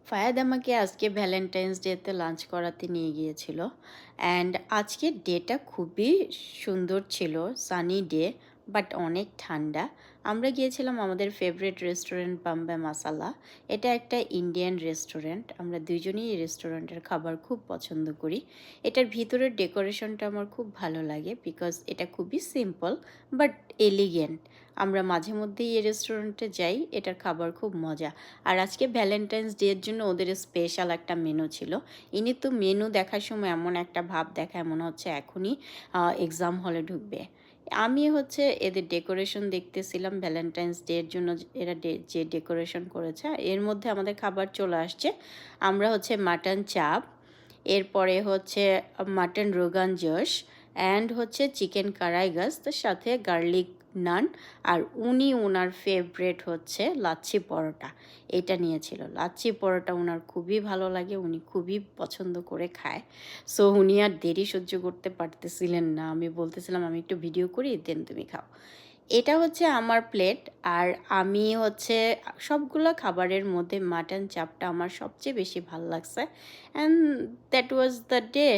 ফায়াদ আমাকে আজকে ভ্যালেন্টাইন্স ডেতে লাঞ্চ করাতে নিয়ে গিয়েছিল। অ্যান্ড আজকের ডেটা খুবই সুন্দর ছিল, সানি ডে, বাট অনেক ঠান্ডা। আমরা গিয়েছিলাম আমাদের ফেভারিট রেস্টুরেন্ট বাম্বে মাসালা। এটা একটা ইন্ডিয়ান রেস্টুরেন্ট। আমরা দুজনেই এই রেস্টুরেন্টের খাবার খুব পছন্দ করি। এটার ভিতরের ডেকোরেশনটা আমার খুব ভালো লাগে বিকজ এটা খুবই সিম্পল বাট এলিগেন্ট। আমরা মাঝে মধ্যেই এই রেস্টুরেন্টে যাই, এটার খাবার খুব মজা। আর আজকে ভ্যালেন্টাইন্স ডের জন্য ওদের স্পেশাল একটা মেনু ছিল। ইনি তো মেনু দেখার সময় এমন একটা ভাব দেখায় মনে হচ্ছে এখনই এক্সাম হলে ঢুকবে। আমি হচ্ছে এদের ডেকোরেশন দেখতেছিলাম ভ্যালেন্টাইন্স ডের জন্য। এরা যে ডেকোরেশন করেছে এর মধ্যে আমাদের খাবার চলে আসছে। আমরা হচ্ছে মাটন চাপ, এরপরে হচ্ছে মাটন রোগান জোশ, অ্যান্ড হচ্ছে চিকেন কারাই তার সাথে গার্লিক নান। আর ওনার ফেভারেট হচ্ছে লাচ্ছি পরোটা, এটা নিয়েছিল। লাচ্ছি পরোটা ওনার খুবই ভালো লাগে, উনি খুবই পছন্দ করে খায়। সো উনি আর দেরি সহ্য করতে পারতেছিলেন না। আমি বলতেছিলাম আমি একটু ভিডিও করি, দেন তুমি খাও। এটা হচ্ছে আমার প্লেট। আর আমি হচ্ছে সবগুলো খাবারের মধ্যে মাটন চাপটা আমার সবচেয়ে বেশি ভালো লাগছে। And that was the day.